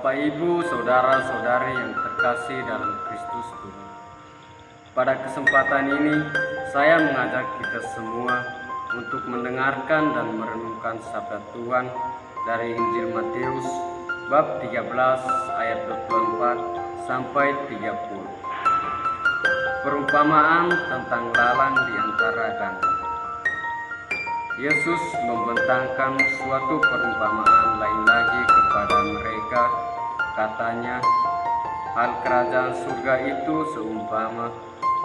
Bapak, Ibu, saudara-saudari yang terkasih dalam Kristus Tuhan. Pada kesempatan ini, saya mengajak kita semua untuk mendengarkan dan merenungkan sabda Tuhan dari Injil Matius bab 13 ayat 24 sampai 30. Perumpamaan tentang lalang di antara gandum. Yesus membentangkan suatu perumpamaan lain lagi kepada mereka. Katanya, hal kerajaan surga itu seumpama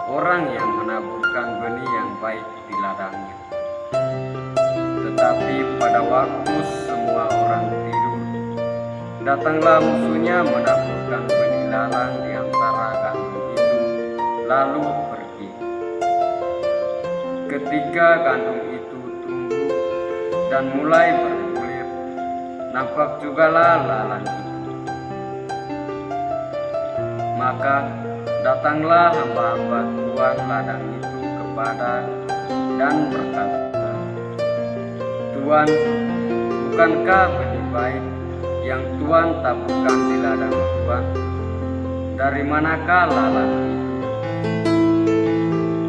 orang yang menaburkan benih yang baik di ladangnya. Tetapi pada waktu semua orang tidur, datanglah musuhnya menaburkan benih lalang di antara gandum itu, lalu pergi. Ketika gandum itu dan mulai bergulir, nampak jugalah lalang itu. Maka datanglah hamba-hamba Tuhan ladang itu kepada dan berkata, Tuhan, bukankah benih baik yang Tuhan taburkan di ladang Tuhan? Dari manakah lalang itu?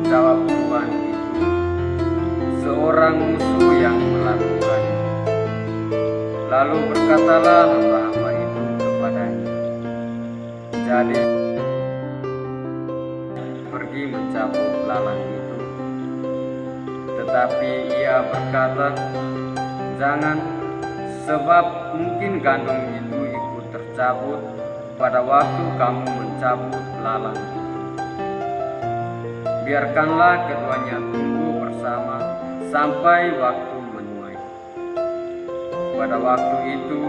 Jawab Tuhan itu, seorang musuh yang melakukannya. Lalu berkatalah hamba-hamba itu kepadanya, jadi pergi mencabut lalang itu. Tetapi ia berkata, jangan, sebab mungkin gandum itu ikut tercabut pada waktu kamu mencabut lalang itu. Biarkanlah keduanya tumbuh bersama sampai waktu menuai. Pada waktu itu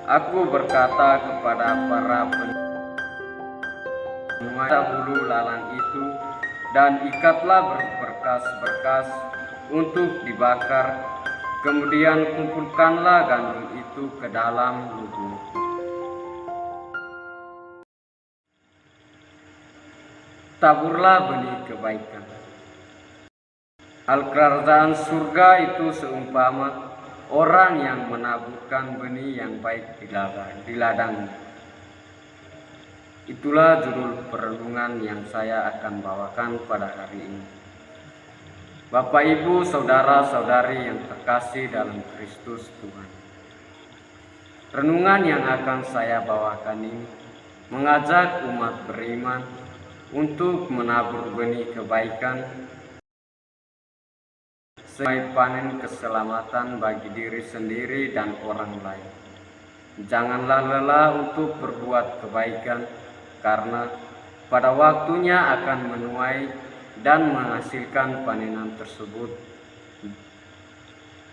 aku berkata kepada para penuai dahulu lalang itu, dan ikatlah berkas-berkas untuk dibakar, kemudian kumpulkanlah gandum itu ke dalam lubung. Taburlah benih kebaikan. Hal kerajaan surga itu seumpama orang yang menaburkan benih yang baik di ladangnya. Itulah judul perenungan yang saya akan bawakan pada hari ini. Bapak, Ibu, saudara-saudari yang terkasih dalam Kristus Tuhan. Renungan yang akan saya bawakan ini mengajak umat beriman untuk menabur benih kebaikan sebagai panen keselamatan bagi diri sendiri dan orang lain. Janganlah lelah untuk berbuat kebaikan, karena pada waktunya akan menuai dan menghasilkan panenan tersebut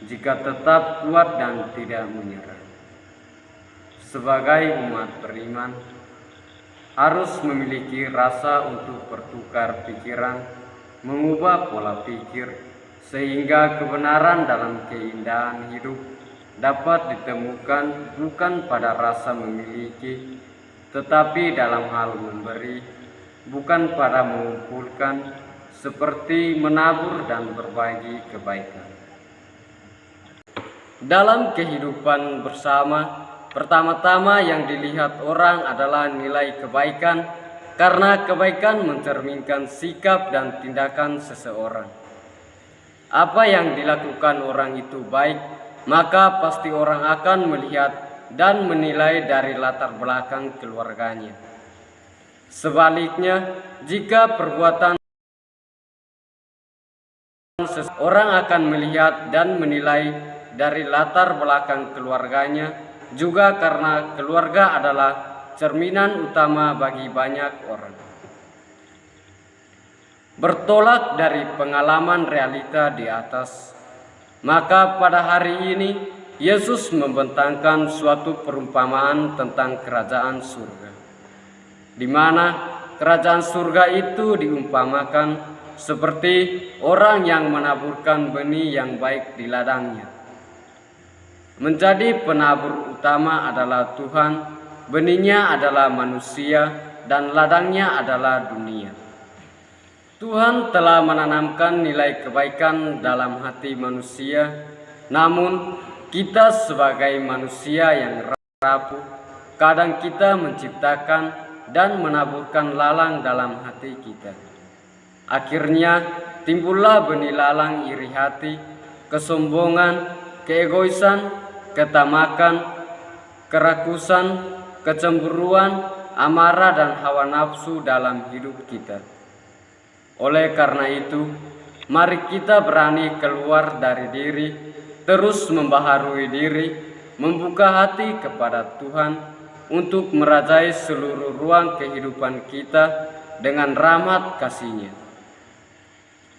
jika tetap kuat dan tidak menyerah. Sebagai umat beriman, harus memiliki rasa untuk bertukar pikiran, mengubah pola pikir, sehingga kebenaran dalam keindahan hidup dapat ditemukan bukan pada rasa memiliki, tetapi dalam hal memberi, bukan pada mengumpulkan, seperti menabur dan berbagi kebaikan. Dalam kehidupan bersama, pertama-tama yang dilihat orang adalah nilai kebaikan, karena kebaikan mencerminkan sikap dan tindakan seseorang. Apa yang dilakukan orang itu baik, maka pasti orang akan melihat dan menilai dari latar belakang keluarganya. Sebaliknya, jika perbuatan seseorang akan melihat dan menilai dari latar belakang keluarganya, juga karena keluarga adalah cerminan utama bagi banyak orang. Bertolak dari pengalaman realita di atas, maka pada hari ini Yesus membentangkan suatu perumpamaan tentang kerajaan surga, di mana kerajaan surga itu diumpamakan seperti orang yang menaburkan benih yang baik di ladangnya. Menjadi penabur utama adalah Tuhan, benihnya adalah manusia, dan ladangnya adalah dunia. Tuhan telah menanamkan nilai kebaikan dalam hati manusia, namun kita sebagai manusia yang rapuh kadang kita menciptakan dan menaburkan lalang dalam hati kita. Akhirnya timbullah benih lalang iri hati, kesombongan, keegoisan, ketamakan, kerakusan, kecemburuan, amarah dan hawa nafsu dalam hidup kita. Oleh karena itu, mari kita berani keluar dari diri, terus membaharui diri, membuka hati kepada Tuhan untuk merajai seluruh ruang kehidupan kita dengan rahmat kasih-Nya.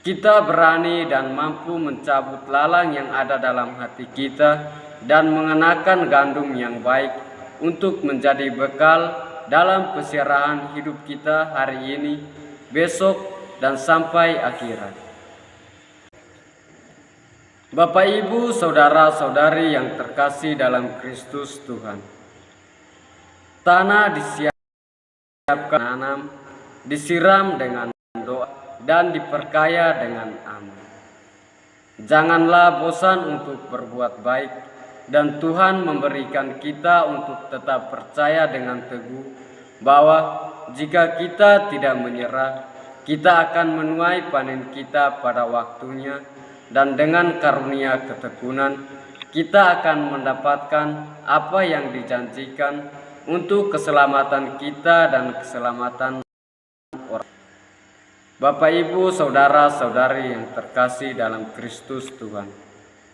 Kita berani dan mampu mencabut lalang yang ada dalam hati kita dan mengenakan gandum yang baik untuk menjadi bekal dalam peserahan hidup kita hari ini, besok, dan sampai akhirat. Bapak, Ibu, saudara-saudari yang terkasih dalam Kristus Tuhan, tanah disiapkan tanam, disiram dengan doa, dan diperkaya dengan amal. Janganlah bosan untuk berbuat baik, dan Tuhan memberikan kita untuk tetap percaya dengan teguh bahwa jika kita tidak menyerah, kita akan menuai panen kita pada waktunya, dan dengan karunia ketekunan kita akan mendapatkan apa yang dijanjikan untuk keselamatan kita dan keselamatan orang. Bapak, Ibu, saudara-saudari yang terkasih dalam Kristus Tuhan,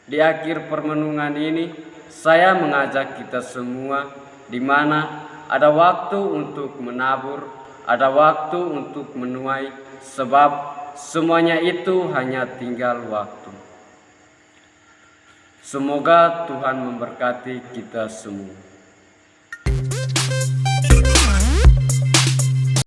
di akhir permenungan ini saya mengajak kita semua, di mana ada waktu untuk menabur, ada waktu untuk menuai, sebab semuanya itu hanya tinggal waktu. Semoga Tuhan memberkati kita semua.